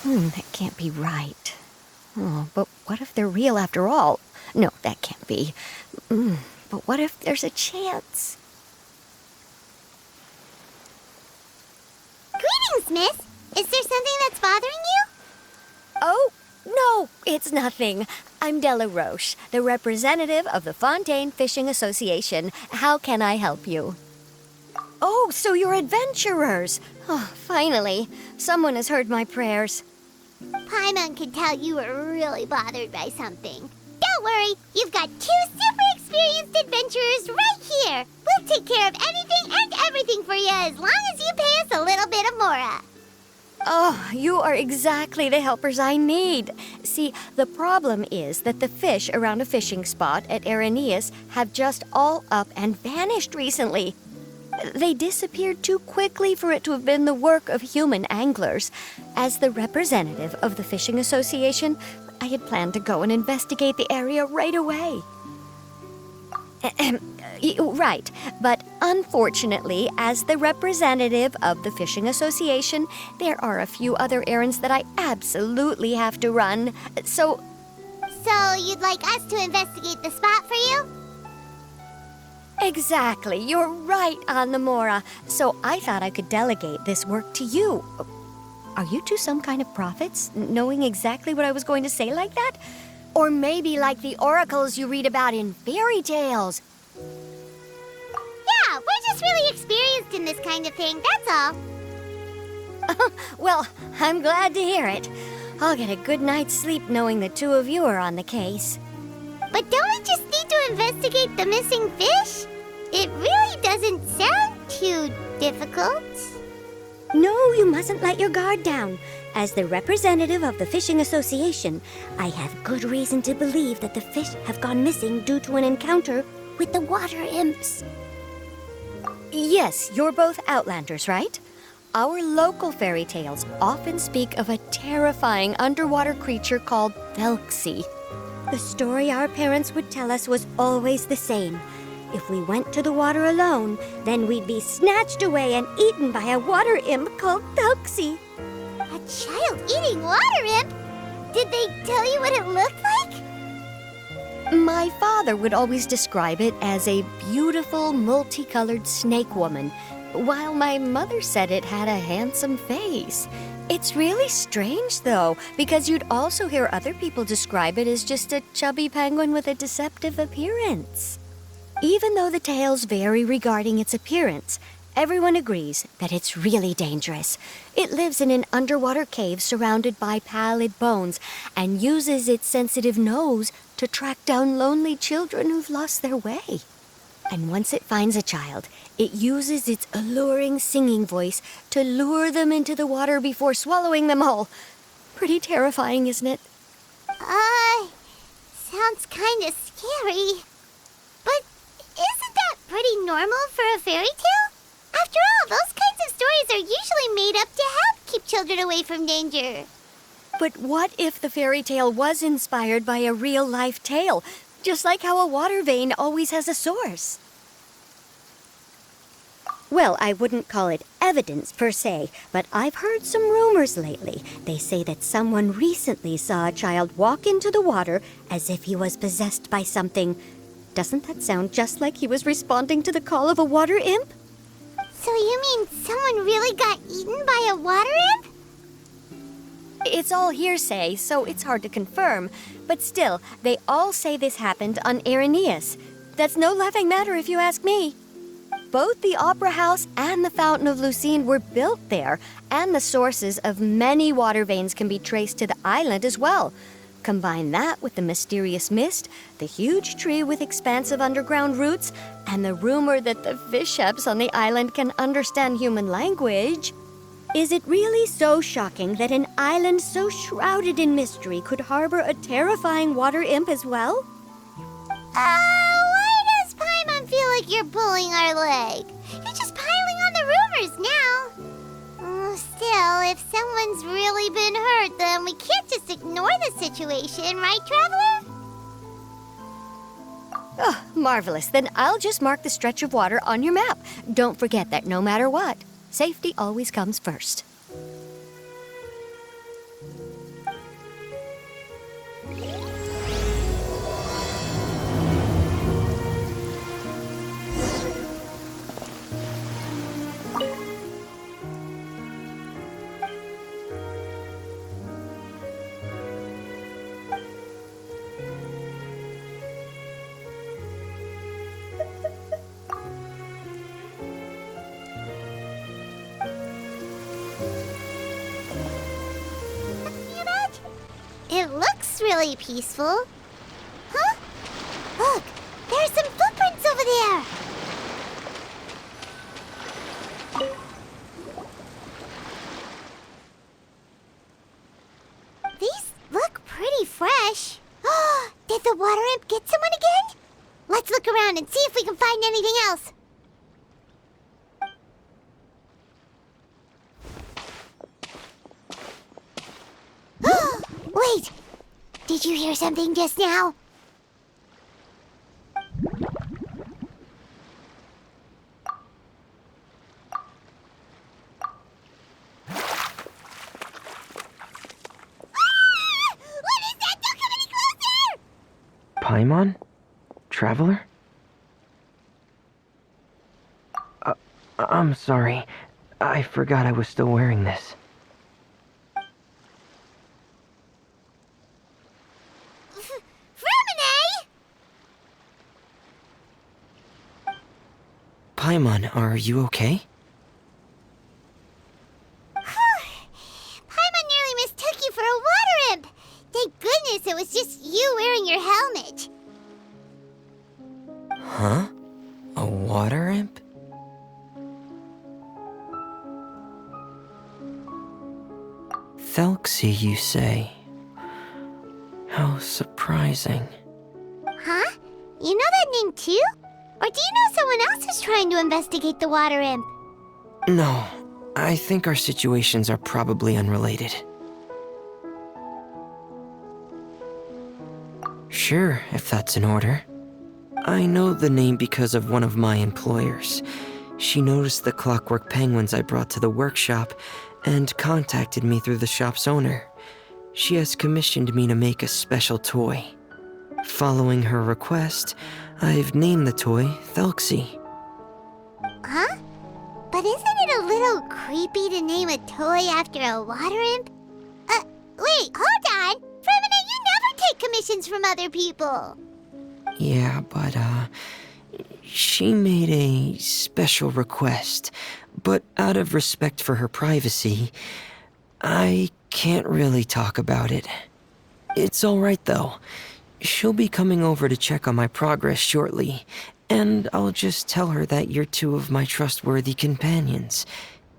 That can't be right. Oh, but what if they're real after all? No, that can't be. But what if there's a chance? Greetings, miss. Is there something that's bothering you? Oh, no, it's nothing. I'm Della Roche, the representative of the Fontaine Fishing Association. How can I help you? Oh, so you're adventurers. Oh, finally, someone has heard my prayers. Paimon could tell you were really bothered by something. Don't worry, you've got 2 super experienced adventurers right here. We'll take care of anything and everything for you as long as you pay us a little bit of mora. Oh, you are exactly the helpers I need. See, the problem is that the fish around a fishing spot at Irenaeus have just all up and vanished recently. They disappeared too quickly for it to have been the work of human anglers. As the representative of the Fishing Association, I had planned to go and investigate the area right away. Right, but unfortunately, as the representative of the Fishing Association, there are a few other errands that I absolutely have to run. So you'd like us to investigate the spot for you? Exactly, you're right on the mora. So I thought I could delegate this work to you. Are you two some kind of prophets, knowing exactly what I was going to say like that? Or maybe like the oracles you read about in fairy tales? Yeah, we're just really experienced in this kind of thing, that's all. Well, I'm glad to hear it. I'll get a good night's sleep knowing the two of you are on the case. But don't we just need to investigate the missing fish? It really doesn't sound too difficult. No, you mustn't let your guard down. As the representative of the Fishing Association, I have good reason to believe that the fish have gone missing due to an encounter with the water imps. Yes, you're both Outlanders, right? Our local fairy tales often speak of a terrifying underwater creature called Telькси. The story our parents would tell us was always the same. If we went to the water alone, then we'd be snatched away and eaten by a water imp called Telькси. A child-eating water imp? Did they tell you what it looked like? My father would always describe it as a beautiful, multicolored snake woman, while my mother said it had a handsome face. It's really strange, though, because you'd also hear other people describe it as just a chubby penguin with a deceptive appearance. Even though the tales vary regarding its appearance, everyone agrees that it's really dangerous. It lives in an underwater cave surrounded by pallid bones and uses its sensitive nose to track down lonely children who've lost their way. And once it finds a child, it uses its alluring singing voice to lure them into the water before swallowing them all. Pretty terrifying, isn't it? Sounds kind of scary. But isn't that pretty normal for a fairy tale? After all, those kinds of stories are usually made up to help keep children away from danger. But what if the fairy tale was inspired by a real-life tale, just like how a water vein always has a source? Well, I wouldn't call it evidence per se, but I've heard some rumors lately. They say that someone recently saw a child walk into the water as if he was possessed by something. Doesn't that sound just like he was responding to the call of a water imp? So you mean someone really got eaten by a water imp? It's all hearsay, so it's hard to confirm. But still, they all say this happened on Irenaeus. That's no laughing matter if you ask me. Both the Opera House and the Fountain of Lucine were built there, and the sources of many water veins can be traced to the island as well. Combine that with the mysterious mist, the huge tree with expansive underground roots, and the rumor that the fish-heps on the island can understand human language. Is it really so shocking that an island so shrouded in mystery could harbor a terrifying water imp as well? Why does Paimon feel like you're pulling our leg? You're just piling on the rumors now. Still, Still, if someone's really been hurt, then we can't just ignore the situation, right, Traveler? Oh, marvelous. Then I'll just mark the stretch of water on your map. Don't forget that no matter what, safety always comes first. It looks really peaceful. Huh? Look, there's some footprints over there. These look pretty fresh. Did the water imp get someone again? Let's look around and see if we can find anything else. Wait! Did you hear something just now? What is that? Don't come any closer! Paimon? Traveler? I'm sorry. I forgot I was still wearing this. Paimon, are you okay? Paimon nearly mistook you for a water imp. Thank goodness it was just you wearing your helmet. Huh? A water imp? Telykse, you say? How surprising. Huh? You know that name too? Or do you know someone else is trying to investigate the water imp? No, I think our situations are probably unrelated. Sure, if that's in order. I know the name because of one of my employers. She noticed the clockwork penguins I brought to the workshop and contacted me through the shop's owner. She has commissioned me to make a special toy. Following her request, I've named the toy Telykse. Huh? But isn't it a little creepy to name a toy after a water imp? Wait, hold on! Fremina, you never take commissions from other people! Yeah, but, she made a special request, but out of respect for her privacy, I can't really talk about it. It's alright though. She'll be coming over to check on my progress shortly, and I'll just tell her that you're two of my trustworthy companions.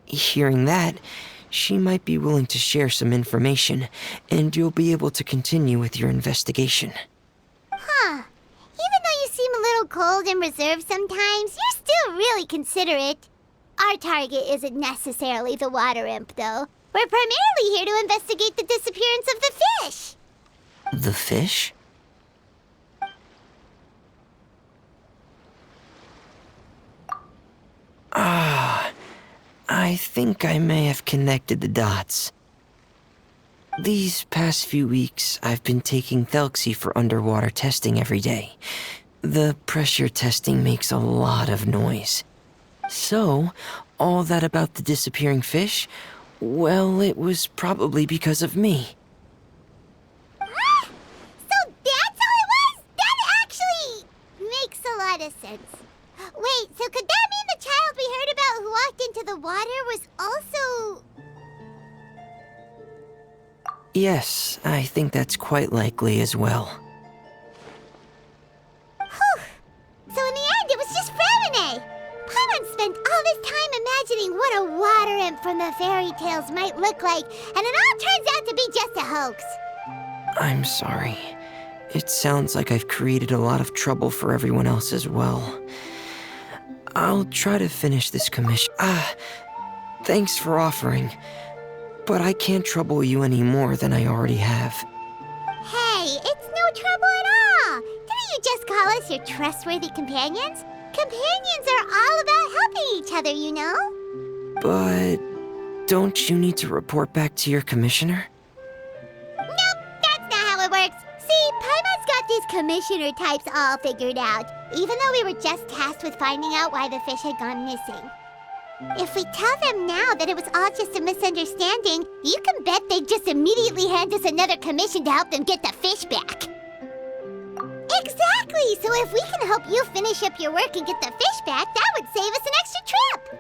Hearing that, she might be willing to share some information, and you'll be able to continue with your investigation. Huh. Even though you seem a little cold and reserved sometimes, you're still really considerate. Our target isn't necessarily the water imp, though. We're primarily here to investigate the disappearance of the fish. The fish? I think I may have connected the dots. These past few weeks, I've been taking Telykse for underwater testing every day. The pressure testing makes a lot of noise. So, all that about the disappearing fish, well, it was probably because of me. Ah! So that's all it was? That actually makes a lot of sense. Wait, so could that mean the child we heard about who walked into the water was also... Yes, I think that's quite likely as well. Whew. So in the end, it was just Fremine. Paimon spent all this time imagining what a water imp from the fairy tales might look like, and it all turns out to be just a hoax. I'm sorry. It sounds like I've created a lot of trouble for everyone else as well. I'll try to finish this commission. Thanks for offering. but I can't trouble you any more than I already have. Hey, it's no trouble at all. Didn't you just call us your trustworthy companions? Companions are all about helping each other, you know? But don't you need to report back to your commissioner? Nope, that's not how it works. See, Paimon's got these commissioner types all figured out, even though we were just tasked with finding out why the fish had gone missing. If we tell them now that it was all just a misunderstanding, you can bet they'd just immediately hand us another commission to help them get the fish back. Exactly! So if we can help you finish up your work and get the fish back, that would save us an extra trip!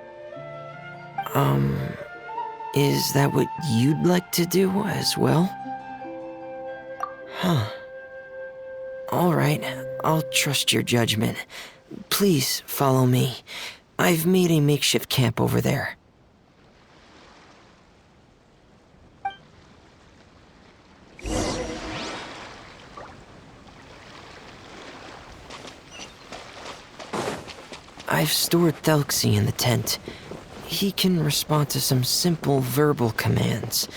Is that what you'd like to do as well? Huh. Alright, I'll trust your judgment. Please follow me. I've made a makeshift camp over there. I've stored Telькси in the tent. He can respond to some simple verbal commands.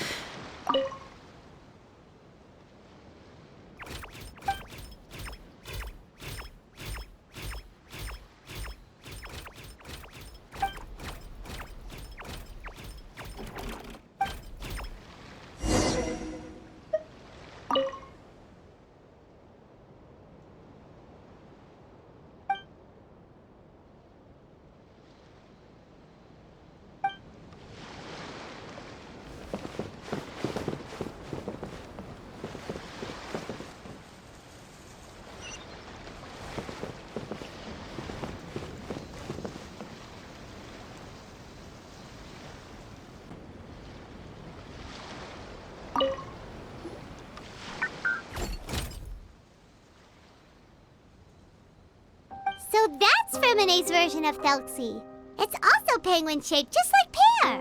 So that's Fermine's version of Telksi. It's also penguin-shaped, just like Pear.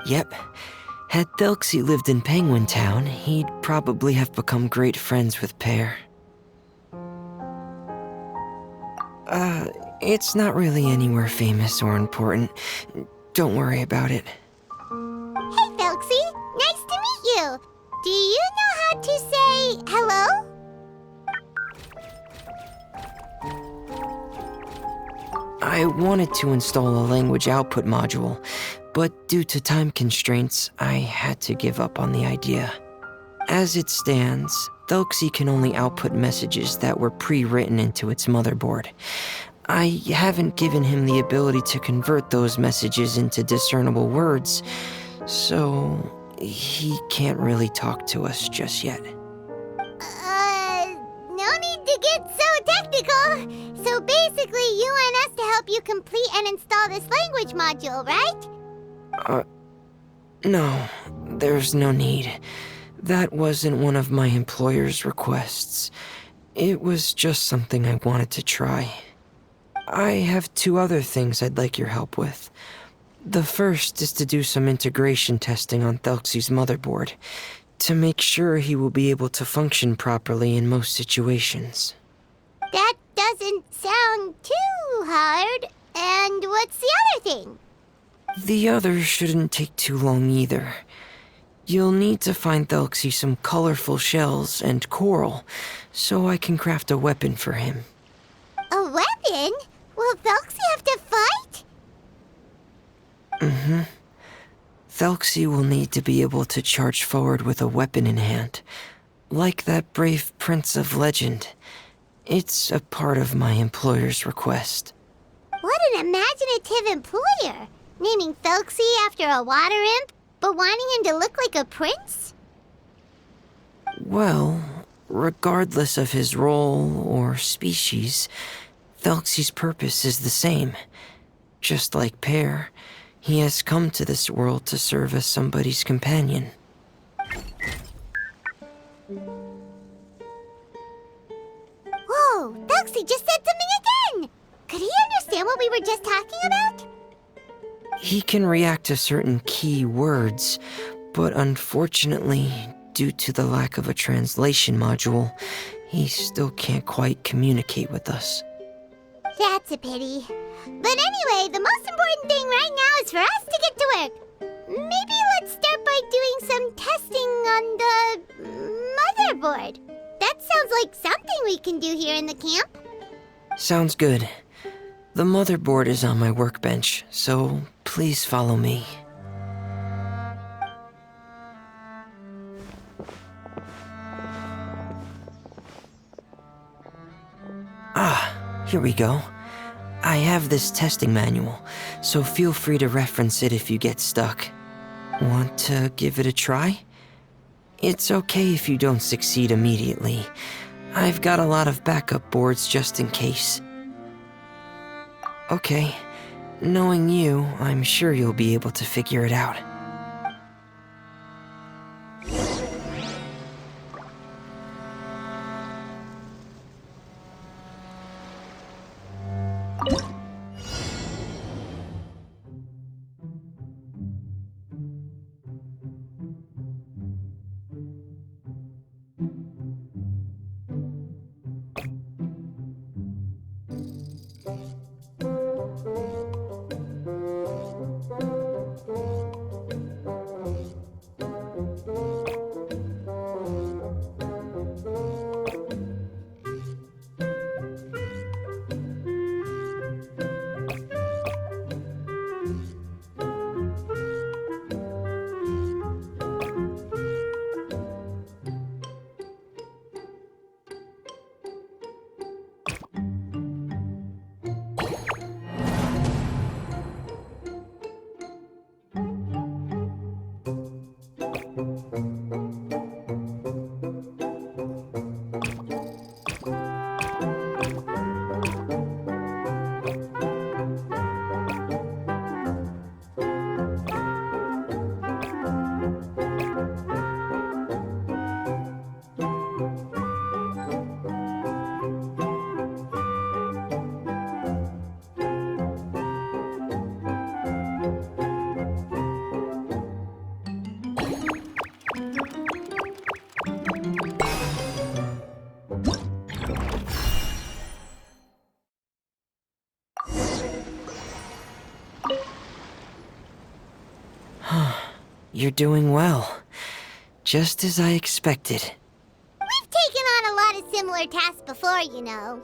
Yep. Had Telykси lived in Penguin Town, he'd probably have become great friends with Pear. It's not really anywhere famous or important. Don't worry about it. Hey, Telksi. Nice to meet you. Do you know how to say hello? I wanted to install a language output module, but due to time constraints, I had to give up on the idea. As it stands, Telykси can only output messages that were pre-written into its motherboard. I haven't given him the ability to convert those messages into discernible words, so he can't really talk to us just yet. No need to get so technical. So basically, you want us to help you complete and install this language module, right? No, there's no need. That wasn't one of my employer's requests. It was just something I wanted to try. I have 2 other things I'd like your help with. The first is to do some integration testing on Telksi's motherboard, to make sure he will be able to function properly in most situations. That doesn't sound too hard. And what's the other thing? The other shouldn't take too long either. You'll need to find Telksi some colorful shells and coral, so I can craft a weapon for him. A weapon? Will Telksi have to fight? Mm-hmm. Telksi will need to be able to charge forward with a weapon in hand, like that brave prince of legend. It's a part of my employer's request. What an imaginative employer! Naming Telksi after a water imp, but wanting him to look like a prince? Well, regardless of his role or species, Telksi's purpose is the same. Just like Pear, he has come to this world to serve as somebody's companion. Whoa, Telksi just said something again! Could he understand what we were just talking about? He can react to certain key words, but unfortunately, due to the lack of a translation module, he still can't quite communicate with us. That's a pity. But anyway, the most important thing right now is for us to get to work. maybe let's start by doing some testing on the motherboard. That sounds like something we can do here in the camp. Sounds good. The motherboard is on my workbench, so please follow me. Ah, here we go. I have this testing manual, so feel free to reference it if you get stuck. Want to give it a try? It's okay if you don't succeed immediately. I've got a lot of backup boards just in case. Okay, knowing you, I'm sure you'll be able to figure it out. You're doing well. Just as I expected. We've taken on a lot of similar tasks before, you know.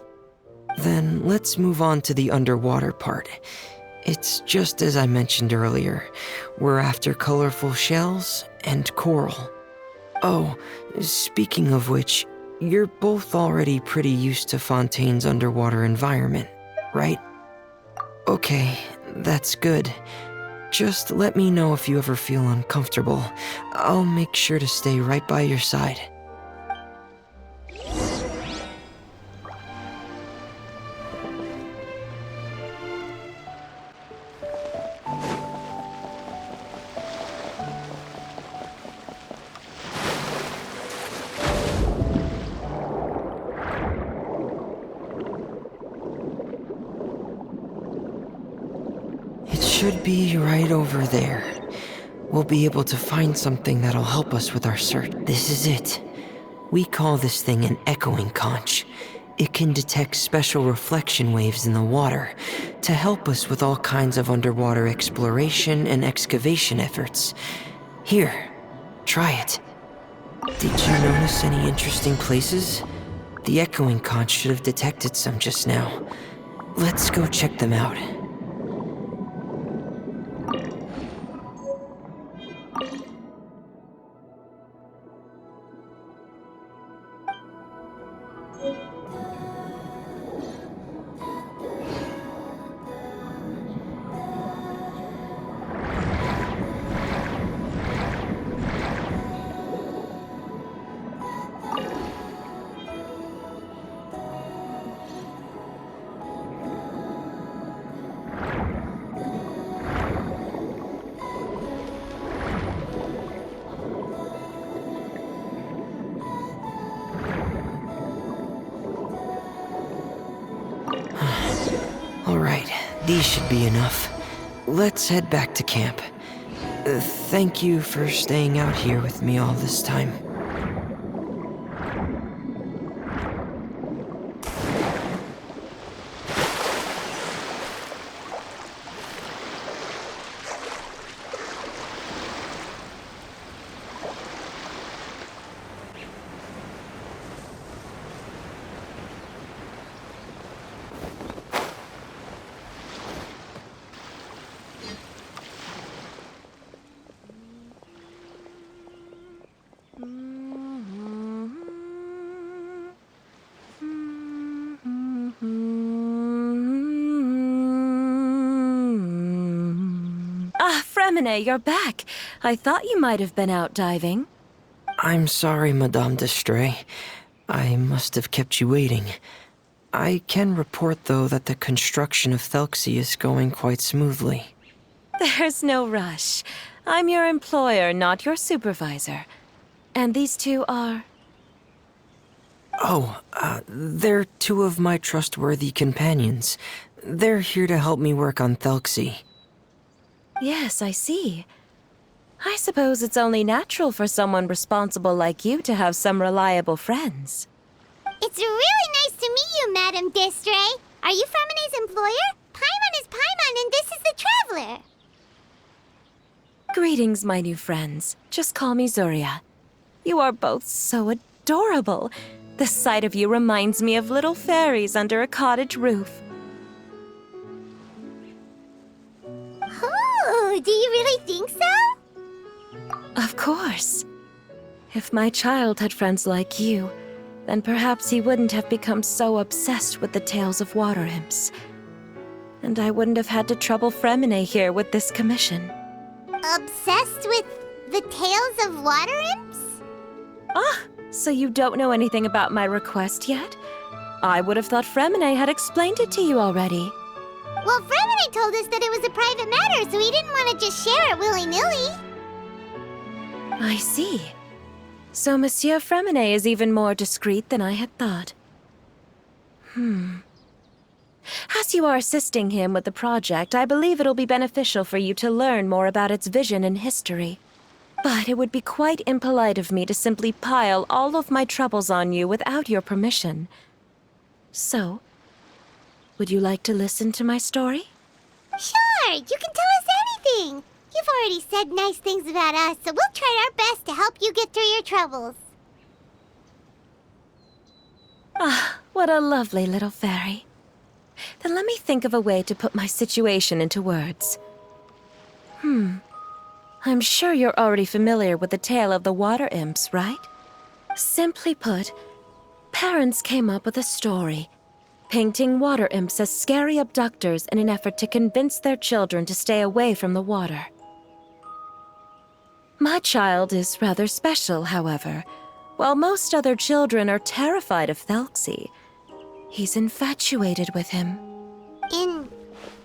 Then let's move on to the underwater part. It's just as I mentioned earlier. We're after colorful shells and coral. Oh, speaking of which, you're both already pretty used to Fontaine's underwater environment, right? Okay, that's good. Just let me know if you ever feel uncomfortable. I'll make sure to stay right by your side. Should be right over there. We'll be able to find something that'll help us with our search. This is it. We call this thing an echoing conch. It can detect special reflection waves in the water to help us with all kinds of underwater exploration and excavation efforts. Here, try it. Did you notice any interesting places? The echoing conch should have detected some just now. Let's go check them out. Alright, these should be enough. Let's head back to camp. Thank you for staying out here with me all this time. Fremine, you're back. I thought you might have been out diving. I'm sorry, Madame d'Estrée. I must have kept you waiting. I can report, though, that the construction of Telksy is going quite smoothly. There's no rush. I'm your employer, not your supervisor. And these two are... Oh, they're two of my trustworthy companions. They're here to help me work on Telksy. Yes, I see. I suppose it's only natural for someone responsible like you to have some reliable friends. It's really nice to meet you, Madame d'Estrée. Are you Fremine's employer? Paimon is Paimon, and this is the Traveler. Greetings, my new friends. Just call me Zuria. You are both so adorable. The sight of you reminds me of little fairies under a cottage roof. Oh, do you really think so? Of course. If my child had friends like you, then perhaps he wouldn't have become so obsessed with the tales of water imps. And I wouldn't have had to trouble Fremine here with this commission. Obsessed with the tales of water imps? Ah, so you don't know anything about my request yet? I would have thought Fremine had explained it to you already. Well, Fremine told us that it was a private matter, so he didn't want to just share it willy-nilly. I see. So Monsieur Fremine is even more discreet than I had thought. As you are assisting him with the project, I believe it'll be beneficial for you to learn more about its vision and history. But it would be quite impolite of me to simply pile all of my troubles on you without your permission. So, would you like to listen to my story? Sure, you can tell us anything. You've already said nice things about us, so we'll try our best to help you get through your troubles. Ah, what a lovely little fairy. Then let me think of a way to put my situation into words. I'm sure you're already familiar with the tale of the water imps, right? Simply put, parents came up with a story, painting water imps as scary abductors in an effort to convince their children to stay away from the water. My child is rather special, however. While most other children are terrified of Telksy, he's infatuated with him.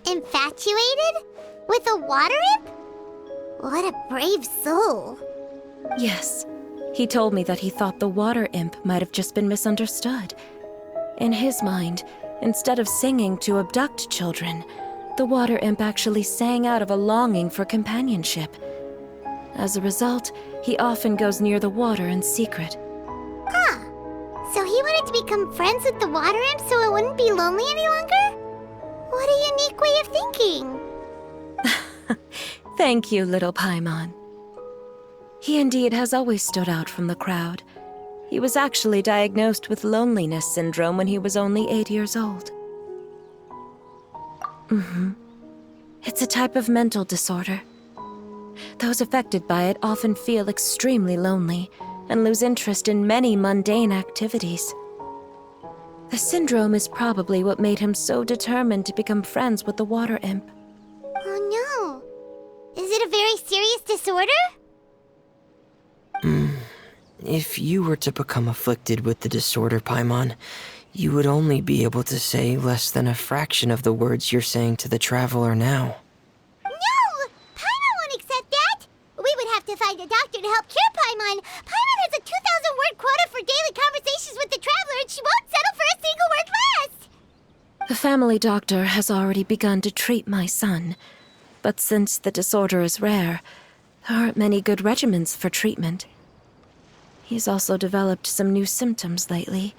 Infatuated? With a water imp? What a brave soul. Yes, he told me that he thought the water imp might have just been misunderstood. In his mind, instead of singing to abduct children, the water imp actually sang out of a longing for companionship. As a result, he often goes near the water in secret. Huh. So he wanted to become friends with the water imp so it wouldn't be lonely any longer? What a unique way of thinking. Thank you, little Paimon. He indeed has always stood out from the crowd. He was actually diagnosed with loneliness syndrome when he was only 8 years old. It's a type of mental disorder. Those affected by it often feel extremely lonely and lose interest in many mundane activities. The syndrome is probably what made him so determined to become friends with the water imp. Oh no. Is it a very serious disorder? If you were to become afflicted with the disorder, Paimon, you would only be able to say less than a fraction of the words you're saying to the Traveler now. No! Paimon won't accept that! We would have to find a doctor to help cure Paimon. Paimon has a 2,000-word quota for daily conversations with the Traveler, and she won't settle for a single word less! The family doctor has already begun to treat my son, but since the disorder is rare, there aren't many good regimens for treatment. He's also developed some new symptoms lately,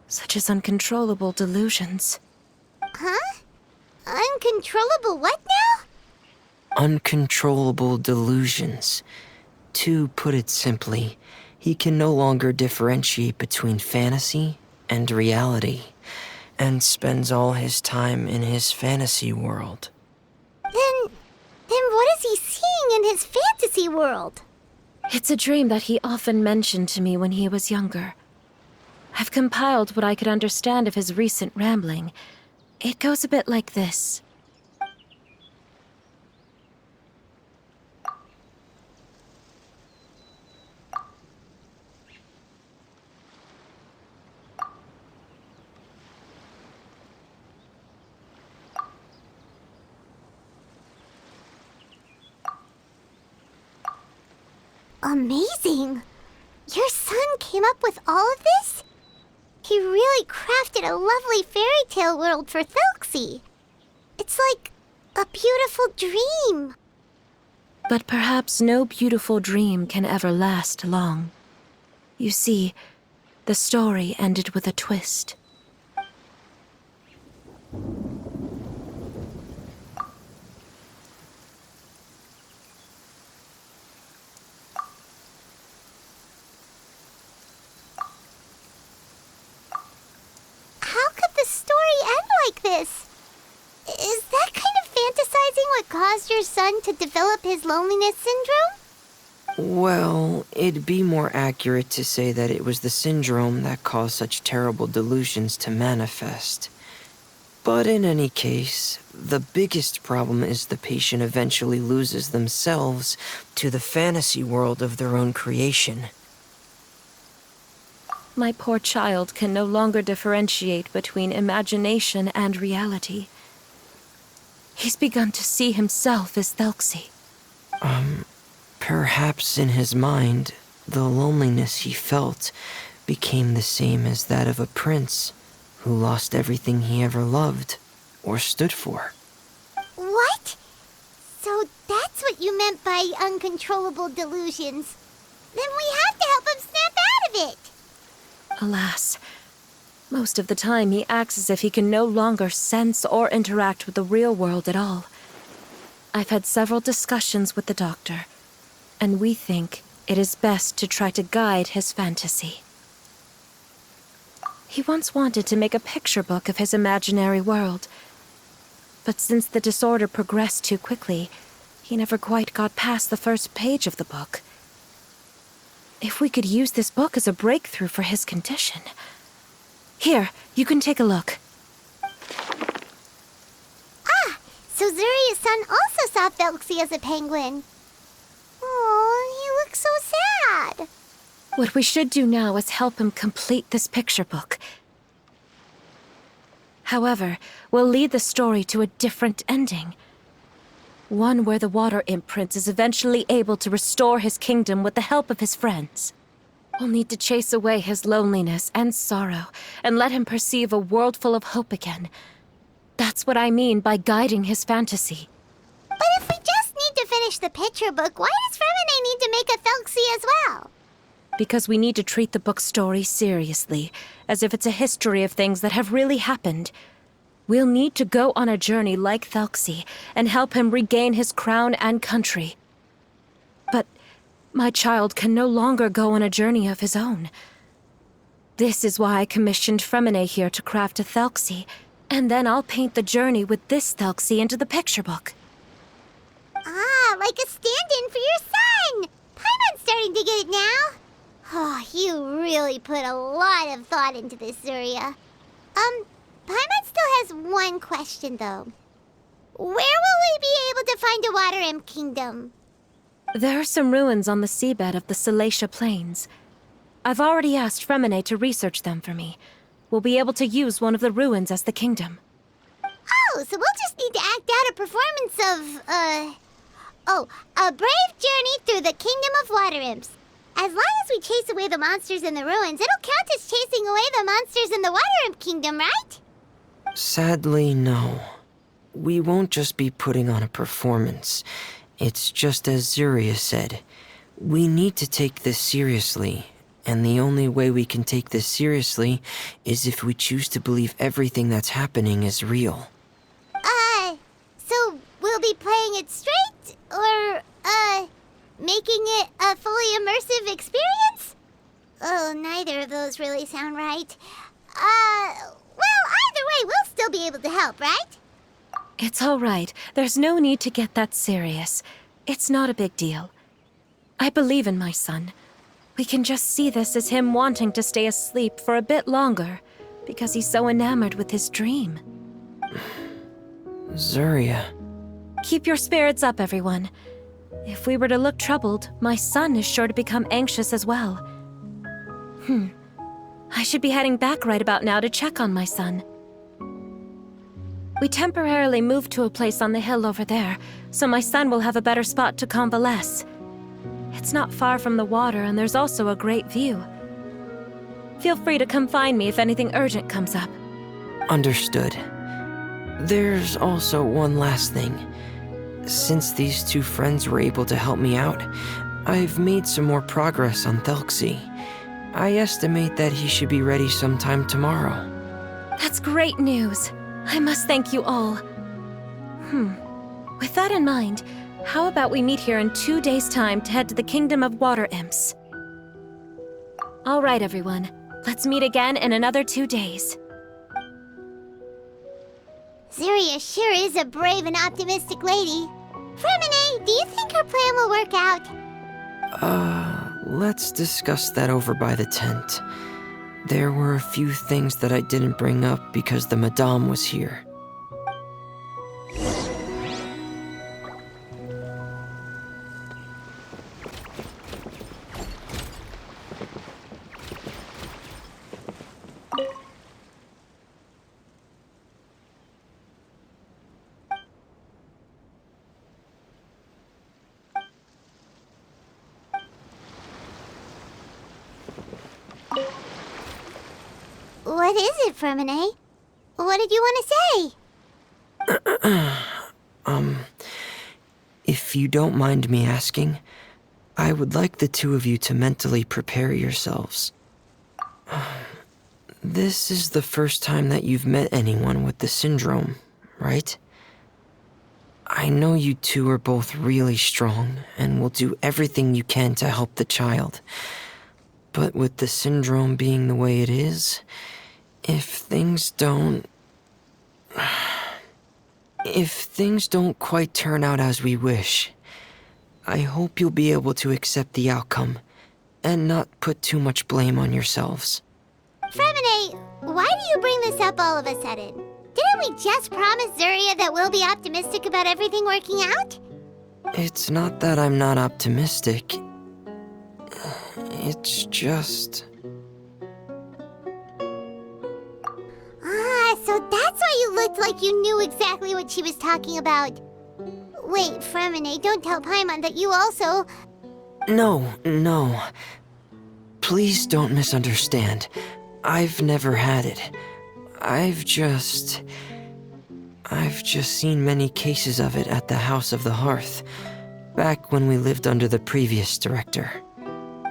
such as uncontrollable delusions. Huh? Uncontrollable what now? Uncontrollable delusions. To put it simply, he can no longer differentiate between fantasy and reality, and spends all his time in his fantasy world. Then what is he seeing in his fantasy world? It's a dream that he often mentioned to me when he was younger. I've compiled what I could understand of his recent rambling. It goes a bit like this. amazing. Your son came up with all of this? He really crafted a lovely fairy tale world for Telksy. It's like a beautiful dream. But perhaps no beautiful dream can ever last long. You see, the story ended with a twist. How could the story end like this? Is that kind of fantasizing what caused your son to develop his loneliness syndrome? Well, it'd be more accurate to say that it was the syndrome that caused such terrible delusions to manifest. But in any case, the biggest problem is the patient eventually loses themselves to the fantasy world of their own creation. My poor child can no longer differentiate between imagination and reality. He's begun to see himself as Telksy. Perhaps in his mind, the loneliness he felt became the same as that of a prince who lost everything he ever loved or stood for. What? So that's what you meant by uncontrollable delusions. Then we have to help him snap out of it. Alas, most of the time he acts as if he can no longer sense or interact with the real world at all. I've had several discussions with the doctor, and we think it is best to try to guide his fantasy. He once wanted to make a picture book of his imaginary world, but since the disorder progressed too quickly, he never quite got past the first page of the book. If we could use this book as a breakthrough for his condition... Here, you can take a look. Ah, so Zuria's son also saw Telksy as a penguin. Oh, he looks so sad. What we should do now is help him complete this picture book. However, we'll lead the story to a different ending. One where the Water Imp Prince is eventually able to restore his kingdom with the help of his friends. We'll need to chase away his loneliness and sorrow and let him perceive a world full of hope again. That's what I mean by guiding his fantasy. But if we just need to finish the picture book, why does Fremine need to make a Telksy as well? Because we need to treat the book's story seriously, as if it's a history of things that have really happened. We'll need to go on a journey like Telksy and help him regain his crown and country. But my child can no longer go on a journey of his own. This is why I commissioned Fremine here to craft a Telksy, and then I'll paint the journey with this Telksy into the picture book. Ah, like a stand-in for your son! Paimon's starting to get it now. Oh, you really put a lot of thought into this, Zuria. Paimon still has one question, though. Where will we be able to find a Water Imp Kingdom? There are some ruins on the seabed of the Salacia Plains. I've already asked Fremine to research them for me. We'll be able to use one of the ruins as the kingdom. Oh, so we'll just need to act out a performance of, a brave journey through the Kingdom of Water Imps. As long as we chase away the monsters in the ruins, it'll count as chasing away the monsters in the Water Imp Kingdom, right? Sadly, no. We won't just be putting on a performance. It's just as Zuria said. We need to take this seriously, and the only way we can take this seriously is if we choose to believe everything that's happening is real. So we'll be playing it straight, or, making it a fully immersive experience? Oh, neither of those really sound right. Well, either way, we'll still be able to help, right? It's all right. There's no need to get that serious. It's not a big deal. I believe in my son. We can just see this as him wanting to stay asleep for a bit longer, because he's so enamored with his dream. Zuria. Keep your spirits up, everyone. If we were to look troubled, my son is sure to become anxious as well. I should be heading back right about now to check on my son. We temporarily moved to a place on the hill over there, so my son will have a better spot to convalesce. It's not far from the water, and there's also a great view. Feel free to come find me if anything urgent comes up. Understood. There's also one last thing. Since these two friends were able to help me out, I've made some more progress on Telksi. I estimate that he should be ready sometime tomorrow. That's great news. I must thank you all. With that in mind, how about we meet here in 2 days' time to head to the Kingdom of Water Imps? All right, everyone. Let's meet again in another 2 days. Zeria sure is a brave and optimistic lady. Fremine, do you think her plan will work out? Let's discuss that over by the tent. There were a few things that I didn't bring up because the Madame was here. What is it, Fremine? What did you want to say? If you don't mind me asking, I would like the two of you to mentally prepare yourselves. This is the first time that you've met anyone with the syndrome, right? I know you two are both really strong and will do everything you can to help the child. But with the syndrome being the way it is, if things don't quite turn out as we wish, I hope you'll be able to accept the outcome and not put too much blame on yourselves. Fremine, why do you bring this up all of a sudden? Didn't we just promise Zeria that we'll be optimistic about everything working out? It's not that I'm not optimistic. It's just... So that's why you looked like you knew exactly what she was talking about. Wait, Fremine, don't tell Paimon that you also... No. Please don't misunderstand. I've never had it. I've just seen many cases of it at the House of the Hearth, back when we lived under the previous director.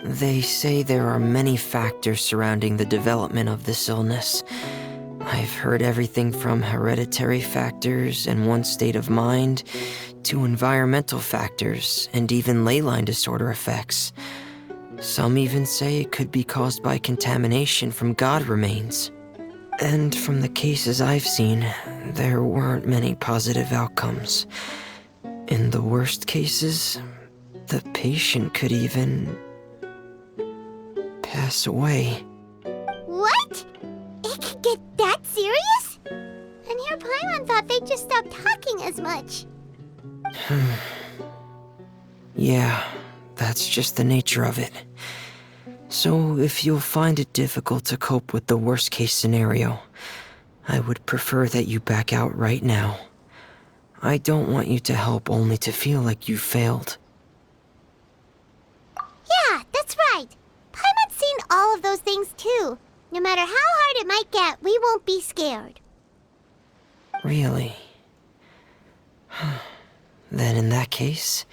They say there are many factors surrounding the development of this illness. I've heard everything from hereditary factors and one's state of mind, to environmental factors and even ley line disorder effects. Some even say it could be caused by contamination from god remains. And from the cases I've seen, there weren't many positive outcomes. In the worst cases, the patient could even pass away. What? It could get that serious? And here Paimon thought they'd just stop talking as much. Yeah, that's just the nature of it. So if you'll find it difficult to cope with the worst case scenario, I would prefer that you back out right now. I don't want you to help only to feel like you failed. Yeah, that's right. Paimon's seen all of those things too. No matter how hard it might get, we won't be scared. Really? Then in that case,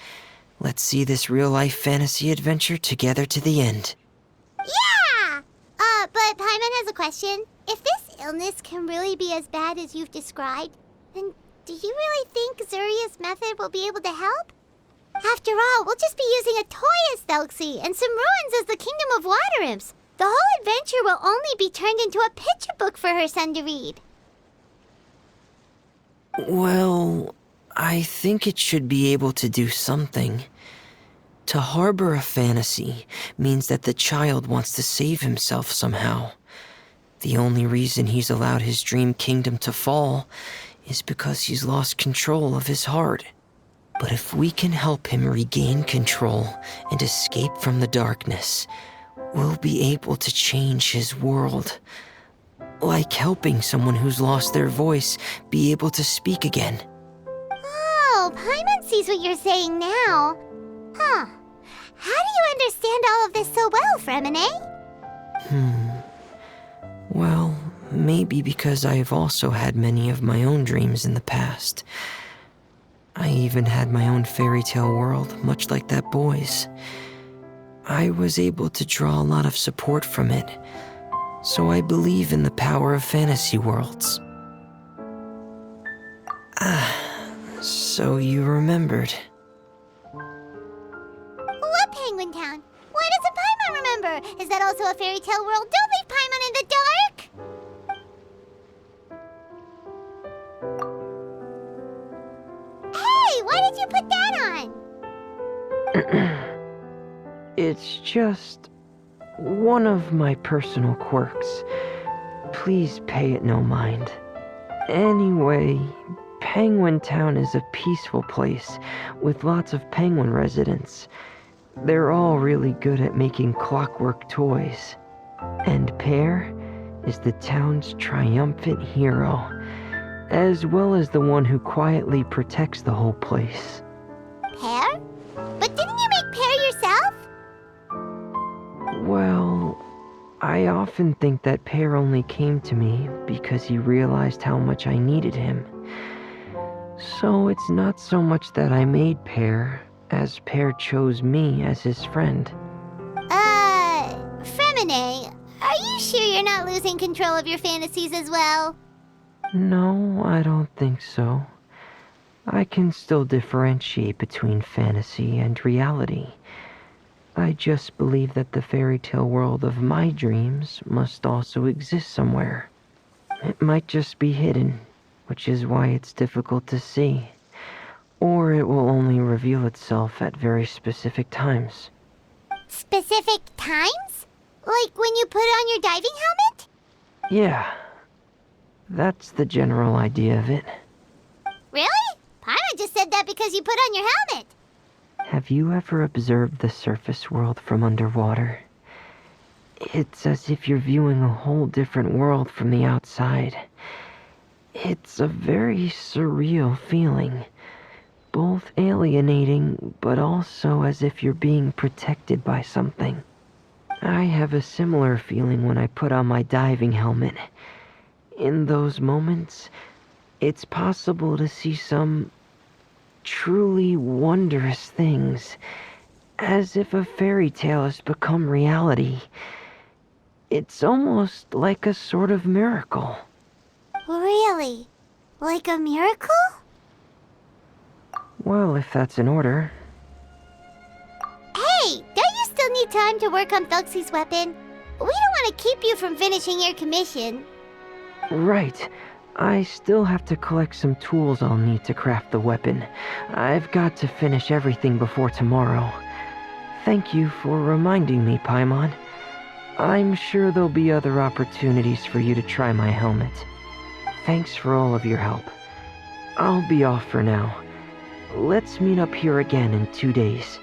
let's see this real-life fantasy adventure together to the end. Yeah! But Paimon has a question. If this illness can really be as bad as you've described, then do you really think Zuria's method will be able to help? After all, we'll just be using a toy as Telksi and some ruins as the Kingdom of Water Imps. The whole adventure will only be turned into a picture book for her son to read. Well, I think it should be able to do something. To harbor a fantasy means that the child wants to save himself somehow. The only reason he's allowed his dream kingdom to fall is because he's lost control of his heart. But if we can help him regain control and escape from the darkness, we'll be able to change his world. Like helping someone who's lost their voice be able to speak again. Oh, Paimon sees what you're saying now. Huh. How do you understand all of this so well, Fremine? Well, maybe because I have also had many of my own dreams in the past. I even had my own fairy tale world, much like that boy's. I was able to draw a lot of support from it, so I believe in the power of fantasy worlds. So you remembered. What Penguin Town? Why doesn't Paimon remember? Is that also a fairy tale world? Don't leave Paimon in the dark! Hey, why did you put that on? It's just one of my personal quirks. Please pay it no mind. Anyway, Penguin Town is a peaceful place with lots of penguin residents. They're all really good at making clockwork toys. And Pear is the town's triumphant hero, as well as the one who quietly protects the whole place. Pear? But didn't you make Pear yourself? Well, I often think that Pear only came to me because he realized how much I needed him. So it's not so much that I made Pear, as Pear chose me as his friend. Fremine, are you sure you're not losing control of your fantasies as well? No, I don't think so. I can still differentiate between fantasy and reality. I just believe that the fairy tale world of my dreams must also exist somewhere. It might just be hidden, which is why it's difficult to see. Or it will only reveal itself at very specific times. Specific times? Like when you put on your diving helmet? Yeah, that's the general idea of it. Really? Paimon just said that because you put on your helmet. Have you ever observed the surface world from underwater? It's as if you're viewing a whole different world from the outside. It's a very surreal feeling. Both alienating, but also as if you're being protected by something. I have a similar feeling when I put on my diving helmet. In those moments, it's possible to see some truly wondrous things, as if a fairy tale has become reality. It's almost like a sort of miracle. Really? Like a miracle? Well, if that's in order. Hey, don't you still need time to work on Telksi's weapon? We don't want to keep you from finishing your commission. Right. I still have to collect some tools I'll need to craft the weapon. I've got to finish everything before tomorrow. Thank you for reminding me, Paimon. I'm sure there'll be other opportunities for you to try my helmet. Thanks for all of your help. I'll be off for now. Let's meet up here again in 2 days.